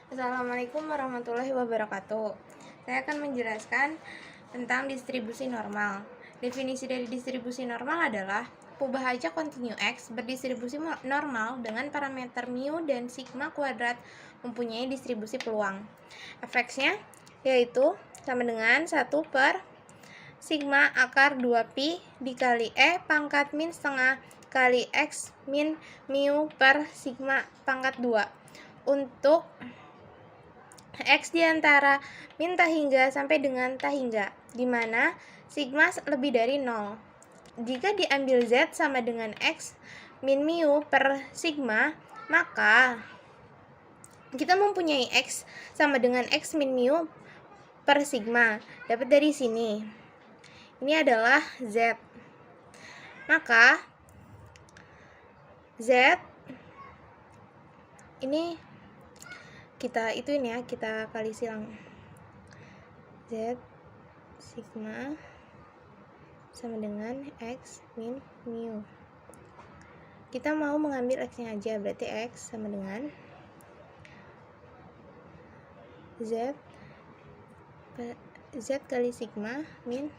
Assalamualaikum warahmatullahi wabarakatuh. Saya akan menjelaskan tentang distribusi normal. Definisi dari distribusi normal adalah Fibonacci kontinu X berdistribusi normal dengan parameter mu dan sigma kuadrat mempunyai distribusi peluang. Fx-nya yaitu sama dengan 1 per sigma akar 2pi dikali E pangkat min setengah kali X min mu per sigma pangkat 2 untuk X diantara min tahingga sampai dengan tahingga, di mana sigma lebih dari 0. Jika diambil Z sama dengan X min mu per sigma, maka kita mempunyai X sama dengan X min mu per sigma. Dapat dari sini. Ini adalah Z. Maka Z ini kita kali silang. Z sigma sama dengan X min mu. Kita mau mengambil X-nya aja, berarti X sama dengan Z kali sigma min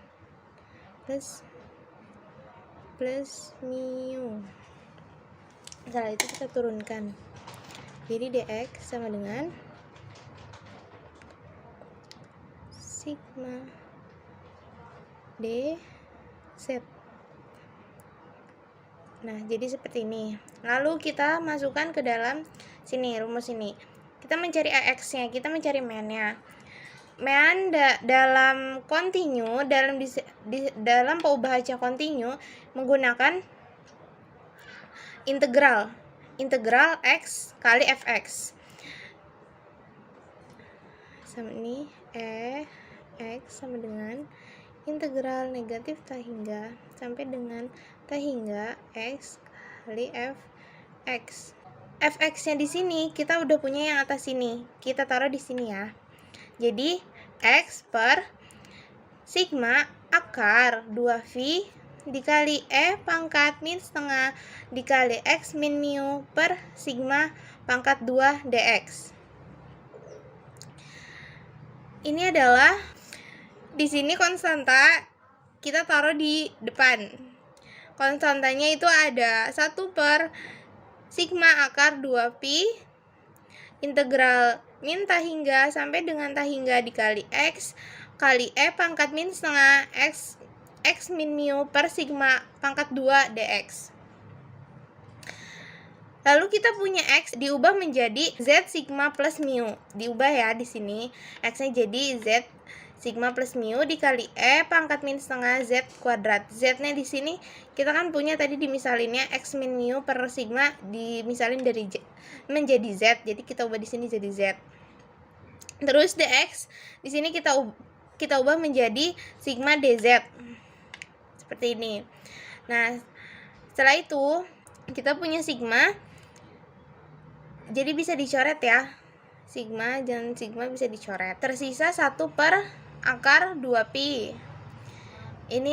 plus mu. Setelah itu kita turunkan. Jadi dx sama dengan sigma dz. Nah, jadi seperti ini. Lalu kita masukkan ke dalam sini, rumus ini. Kita mencari AX-nya, kita mencari man-nya. Man dalam kontinu, dalam Fibonacci kontinu menggunakan integral X kali Fx. Sama ini X sama dengan integral negatif tahingga sampai dengan tahingga X kali Fx. Fx-nya di sini kita udah punya yang atas sini. Kita taruh di sini ya. Jadi X per sigma akar 2phi dikali E pangkat min setengah dikali X min mu per sigma pangkat 2 dx. Ini adalah di sini konstanta kita taruh di depan. Konstantanya itu ada 1 per sigma akar 2pi integral min tahingga sampai dengan tahingga dikali X kali E pangkat min setengah X min mu per sigma pangkat 2 dx. Lalu kita punya X diubah menjadi Z sigma plus mu. Diubah ya di sini. X-nya jadi Z sigma plus mu dikali E pangkat min setengah Z kuadrat. Z-nya di sini kita kan punya tadi dimisalinnya X min mu per sigma dimisalin dari menjadi Z. Jadi kita ubah di sini jadi Z. Terus dx di sini kita ubah menjadi sigma dz. Seperti ini. Nah, setelah itu kita punya sigma. Jadi bisa dicoret ya. Sigma dan sigma bisa dicoret. Tersisa 1 per akar 2pi. Ini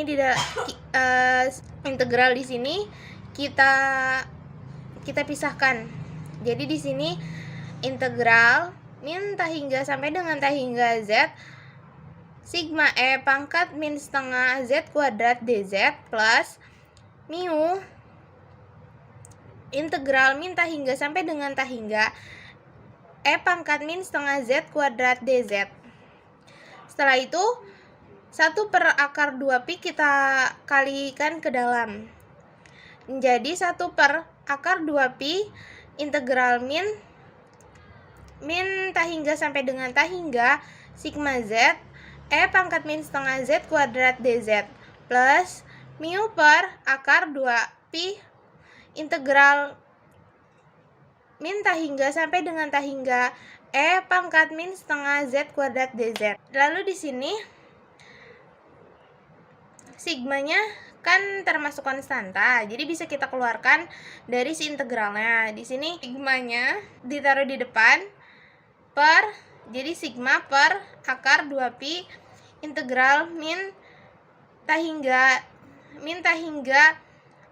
integral di sini kita pisahkan. Jadi di sini integral min tahingga sampai dengan tahingga Z sigma E pangkat min setengah Z kuadrat dz plus mu integral min tahingga sampai dengan tahingga E pangkat min setengah Z kuadrat dz. Setelah itu 1 per akar 2pi kita kalikan ke dalam. Menjadi 1 per akar 2pi integral min tahingga sampai dengan tahingga sigma Z E pangkat min setengah Z kuadrat dz plus mu per akar 2pi integral min tahingga sampai dengan tahingga E pangkat min setengah Z kuadrat dz. Lalu di sini sigmanya kan termasuk konstanta, jadi bisa kita keluarkan dari si integralnya. Di sini sigmanya ditaruh di depan per jadi sigma per akar 2pi integral min tahingga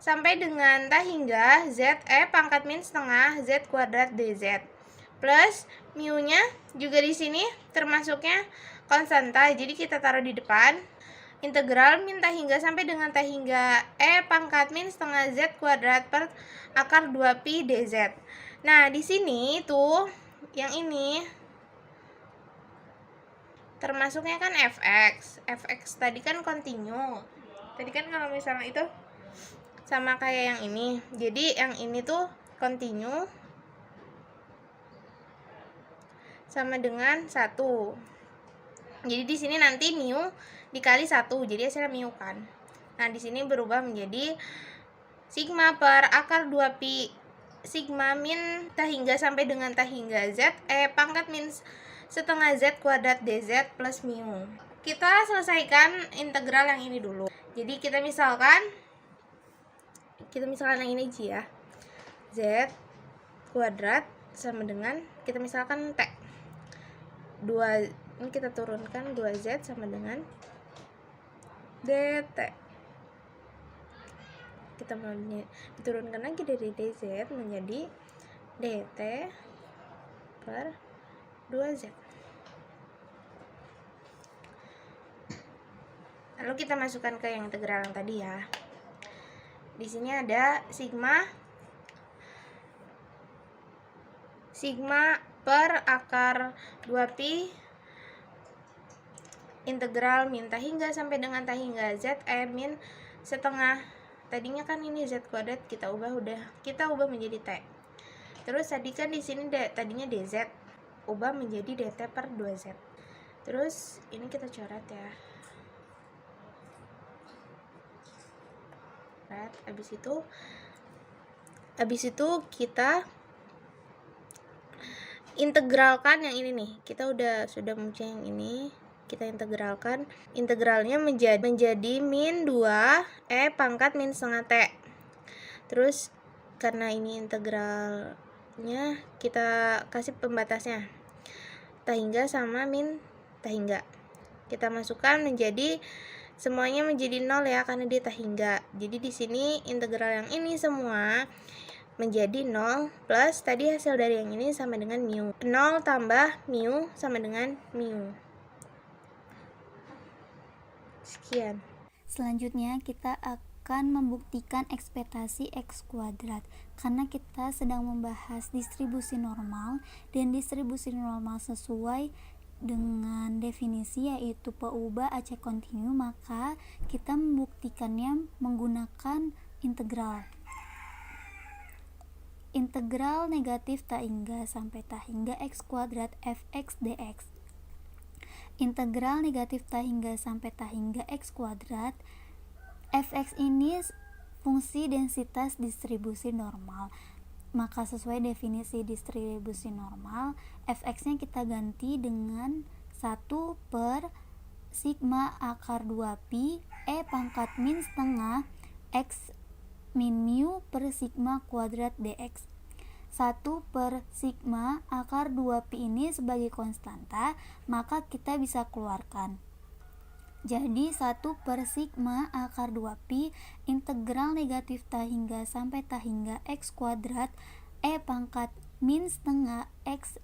sampai dengan tahingga Z E pangkat min setengah Z kuadrat dz plus mu-nya juga di sini termasuknya konstanta, jadi kita taruh di depan. Integral min t hingga sampai dengan t hingga e pangkat min setengah z kuadrat per akar 2pi dz. Nah, di sini tuh yang ini termasuknya kan fx. Fx tadi kan kontinu. Tadi kan kalau misalnya itu sama kayak yang ini. Jadi yang ini tuh kontinu sama dengan 1. Jadi di sini nanti mu dikali 1, jadi hasilnya mu kan. Nah, di sini berubah menjadi sigma per akar 2pi sigma min t hingga sampai dengan t hingga z pangkat min setengah z kuadrat dz plus mu. Kita selesaikan integral yang ini dulu. Jadi kita misalkan yang ini aja ya. Z kuadrat sama dengan, kita misalkan t 2, ini kita turunkan 2z sama dengan dt. Kita mau diturunkan lagi dari dz menjadi dt per 2z. Lalu kita masukkan ke yang integral yang tadi ya. Di sini ada sigma per akar 2pi integral min t hingga sampai dengan t hingga z min setengah, tadinya kan ini z kuadrat, kita ubah menjadi t. Terus tadi kan di sini tadinya dz, ubah menjadi dt per 2z. Terus ini kita coret ya. Habis itu kita integralkan yang ini nih. Kita sudah mempunyai yang ini. Kita integralkan. Integralnya menjadi min 2 pangkat min setengah t. Terus karena ini integralnya, kita kasih pembatasnya t hingga sama min t hingga. Kita masukkan menjadi semuanya menjadi 0 ya, karena dia t hingga. Jadi di sini integral yang ini semua menjadi 0 plus tadi hasil dari yang ini sama dengan mu. 0 tambah mu sama dengan mu. Sekian. Selanjutnya kita akan membuktikan ekspektasi x kuadrat. Karena kita sedang membahas distribusi normal, dan distribusi normal sesuai dengan definisi yaitu PU acak kontinu, maka kita membuktikannya menggunakan integral. Integral negatif t hingga sampai t hingga x kuadrat fx dx. Integral negatif t hingga sampai t hingga x kuadrat fx ini fungsi densitas distribusi normal. Maka sesuai definisi distribusi normal, fx-nya kita ganti dengan 1 per sigma akar 2pi pangkat min setengah x min mu per sigma kuadrat dx. 1 per sigma akar 2pi ini sebagai konstanta, maka kita bisa keluarkan. Jadi 1 per sigma akar 2pi integral negatif t hingga sampai t hingga x kuadrat pangkat min setengah x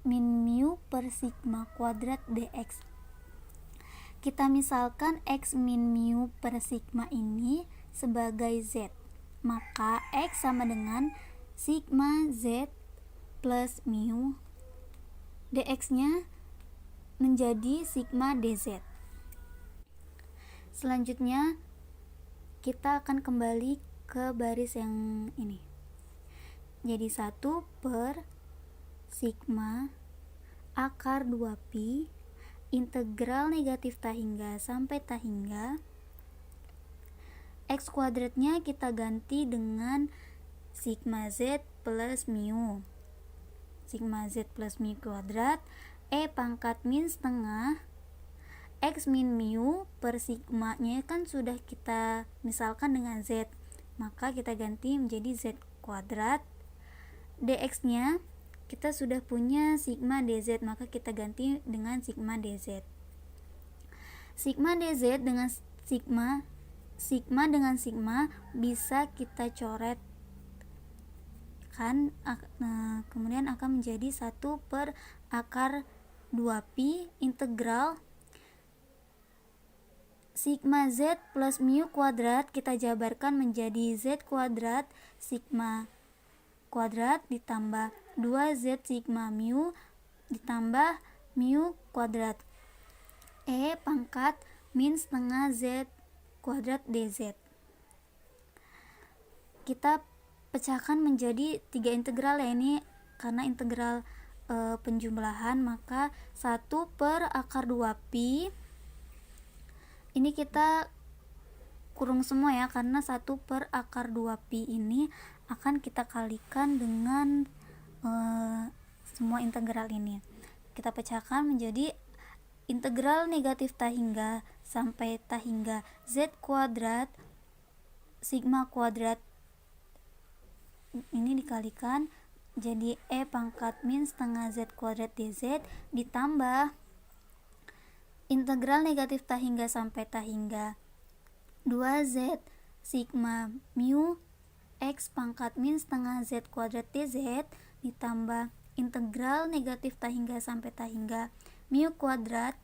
min mu per sigma kuadrat dx. Kita misalkan x min mu per sigma ini sebagai z, maka x sama dengan sigma z plus mu, dx nya menjadi sigma dz. Selanjutnya kita akan kembali ke baris yang ini. Jadi 1 per sigma akar 2pi integral negatif t hingga sampai t hingga x kuadratnya kita ganti dengan sigma z plus mu. Sigma z plus mu kuadrat pangkat min setengah x min mu per sigma-nya kan sudah kita misalkan dengan z, maka kita ganti menjadi z kuadrat. Dx-nya kita sudah punya sigma dz, maka kita ganti dengan sigma dz. Sigma dz dengan sigma dengan sigma bisa kita coret pecahkan, kemudian akan menjadi 1 per akar 2pi integral sigma z plus mu kuadrat kita jabarkan menjadi z kuadrat sigma kuadrat ditambah 2z sigma mu ditambah mu kuadrat E pangkat min setengah z kuadrat dz. Kita pecahkan menjadi 3 integral ya, ini karena integral penjumlahan, maka 1 per akar 2pi ini kita kurung semua ya, karena 1 per akar 2pi ini akan kita kalikan dengan semua integral ini. Kita pecahkan menjadi integral negatif ta hingga sampai ta hingga z kuadrat sigma kuadrat ini dikalikan jadi E pangkat min setengah Z kuadrat dz ditambah integral negatif ta hingga sampai ta hingga 2Z sigma mu X pangkat min setengah Z kuadrat dz ditambah integral negatif ta hingga sampai ta hingga mu kuadrat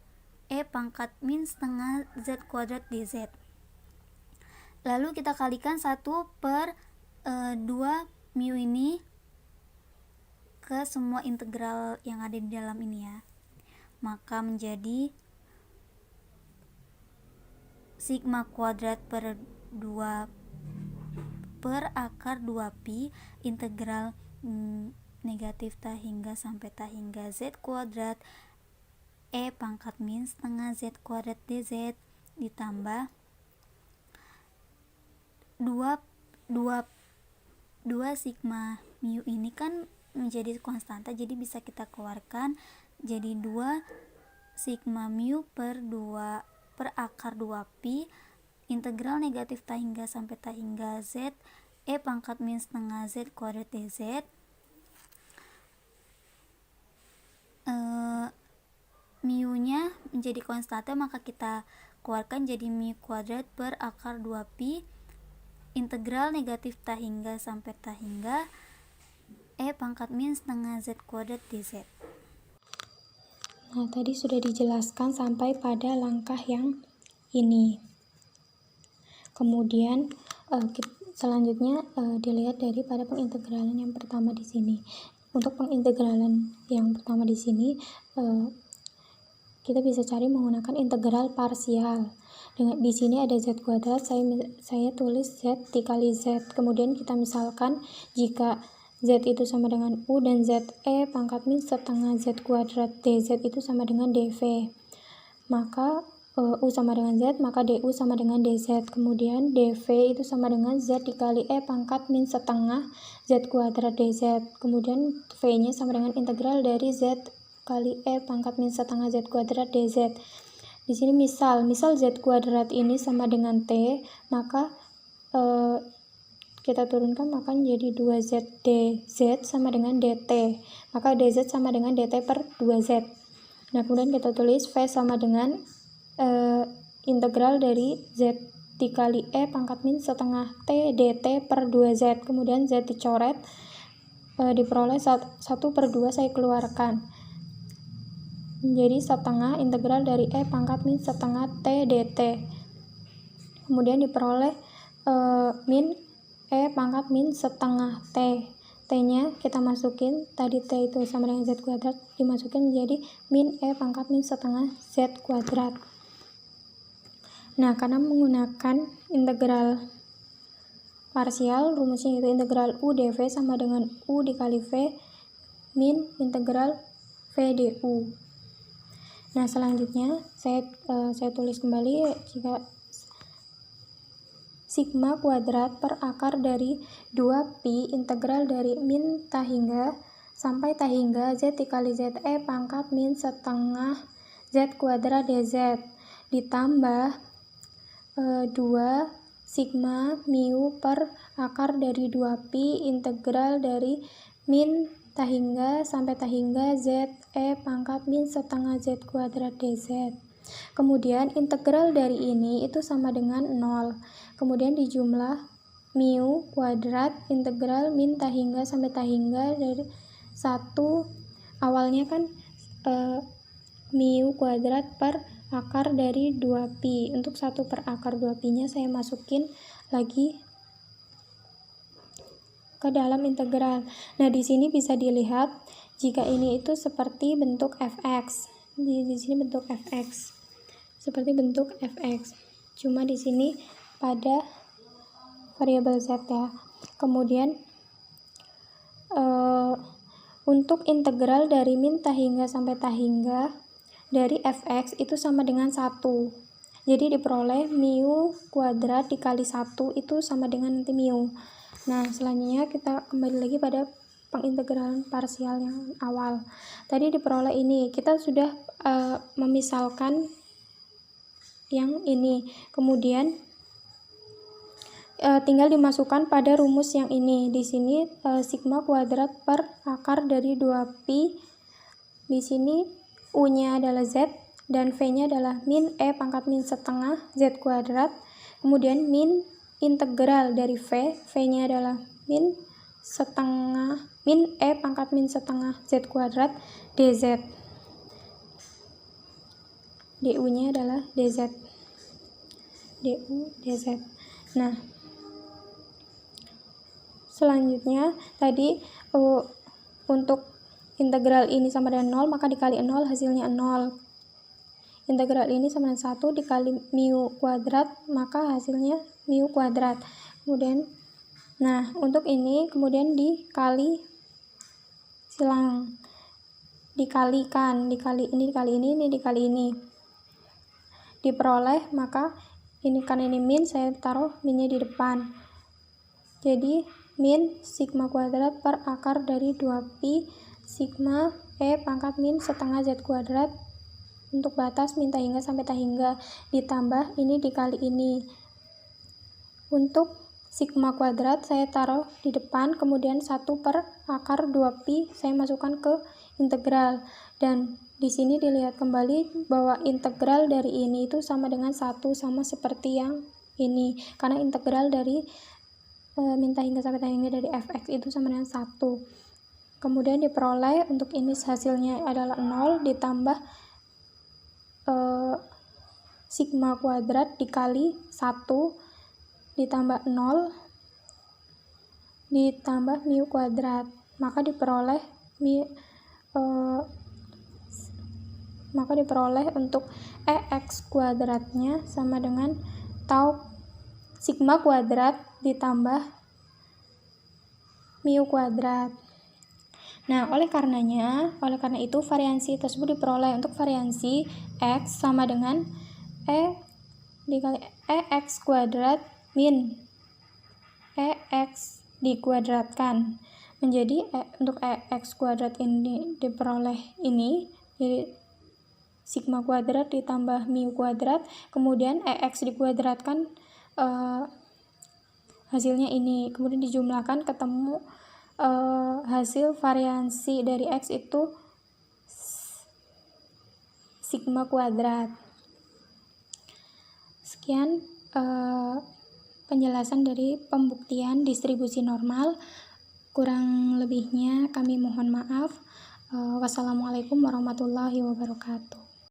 E pangkat min setengah Z kuadrat dz. Lalu kita kalikan 1 per 2 mu ini ke semua integral yang ada di dalam ini ya, maka menjadi sigma kuadrat per 2 per akar 2pi integral negatif ta hingga sampai ta hingga z kuadrat E pangkat min setengah Z kuadrat dz ditambah 2 sigma mu ini kan menjadi konstanta, jadi bisa kita keluarkan jadi 2 sigma mu per 2 per akar 2pi integral negatif ta hingga sampai ta hingga z E pangkat min setengah Z kuadrat dz mu nya menjadi konstanta, maka kita keluarkan jadi mu kuadrat per akar 2pi integral negatif ta hingga sampai ta hingga E pangkat min setengah Z kuadrat dz. Nah, tadi sudah dijelaskan sampai pada langkah yang ini. Kemudian selanjutnya dilihat daripada pengintegralan yang pertama di sini. Untuk pengintegralan yang pertama di sini kita bisa cari menggunakan integral parsial. Di sini ada Z kuadrat, saya tulis Z dikali Z. Kemudian kita misalkan jika Z itu sama dengan U dan ZE pangkat min setengah Z kuadrat dz itu sama dengan dV. Maka U sama dengan Z, maka DU sama dengan dz. Kemudian dV itu sama dengan Z dikali E pangkat min setengah Z kuadrat dz. Kemudian V-nya sama dengan integral dari Z kali E pangkat min setengah Z kuadrat dz. Di sini misal Z kuadrat ini sama dengan T, maka kita turunkan maka jadi 2Z dz sama dengan dt. Maka dz sama dengan dt per 2Z. Nah, kemudian kita tulis V sama dengan integral dari Z dikali E pangkat min setengah T dt per 2Z. Kemudian Z dicoret, diperoleh 1 per 2 saya keluarkan. Jadi setengah integral dari E pangkat min setengah T dt. Kemudian diperoleh min E pangkat min setengah T. T-nya kita masukin, tadi T itu sama dengan Z kuadrat, dimasukin menjadi min E pangkat min setengah Z kuadrat. Nah, karena menggunakan integral parsial, rumusnya itu integral U dV sama dengan U dikali V min integral V du. Nah, selanjutnya saya tulis kembali jika sigma kuadrat per akar dari 2pi integral dari min ta hingga sampai ta hingga Z dikali ZE pangkat min setengah Z kuadrat dz ditambah 2 sigma mu per akar dari 2pi integral dari min ta hingga sampai ta hingga ZE pangkat min setengah Z kuadrat dz. Kemudian integral dari ini itu sama dengan 0. Kemudian dijumlah mu kuadrat integral min tahingga sampai tahingga dari 1 awalnya kan mu kuadrat per akar dari 2pi. Untuk 1 per akar 2pi nya saya masukin lagi ke dalam integral. Nah, di sini bisa dilihat jika ini itu seperti bentuk fx. Di sini bentuk fx. Seperti bentuk fx. Cuma di sini pada variabel z ya. Kemudian untuk integral dari min tahingga sampai tahingga dari fx itu sama dengan 1. Jadi diperoleh mu kuadrat dikali 1 itu sama dengan nanti mu. Nah, selanjutnya kita kembali lagi pada pengintegralan parsial yang awal. Tadi diperoleh ini, kita sudah memisalkan yang ini. Kemudian tinggal dimasukkan pada rumus yang ini. Di sini sigma kuadrat per akar dari 2pi. Di sini u-nya adalah z dan v-nya adalah min e pangkat min setengah z kuadrat. Kemudian min integral dari v-nya adalah min e pangkat min setengah z kuadrat dz. du-nya adalah dz. dz. Nah, selanjutnya tadi untuk integral ini sama dengan 0, maka dikali 0 hasilnya 0. Integral ini sama dengan 1 dikali mu kuadrat, maka hasilnya mu kuadrat. Kemudian, nah untuk ini kemudian dikali silang, dikalikan, dikali ini dikali ini, diperoleh, maka ini kan ini min, saya taruh minnya di depan. Jadi min sigma kuadrat per akar dari 2pi sigma e pangkat min setengah z kuadrat untuk batas min tahingga sampai tahingga, ditambah ini dikali ini. Untuk sigma kuadrat saya taruh di depan, kemudian 1 per akar 2pi saya masukkan ke integral, dan di sini dilihat kembali bahwa integral dari ini itu sama dengan 1, sama seperti yang ini, karena integral dari min tahingga sampai tahingga dari fx itu sama dengan 1. Kemudian diperoleh untuk ini hasilnya adalah 0 ditambah sigma kuadrat dikali 1 ditambah 0 ditambah mu kuadrat, maka diperoleh untuk EX kuadratnya sama dengan tau sigma kuadrat ditambah mu kuadrat. Nah, oleh karena itu variansi tersebut diperoleh. Untuk variansi X sama dengan E dikali EX kuadrat min EX dikuadratkan menjadi untuk EX kuadrat ini diperoleh ini, jadi sigma kuadrat ditambah mu kuadrat, kemudian EX dikuadratkan hasilnya ini, kemudian dijumlahkan ketemu hasil variansi dari X itu sigma kuadrat. Sekian penjelasan dari pembuktian distribusi normal. Kurang lebihnya kami mohon maaf. Wassalamualaikum warahmatullahi wabarakatuh.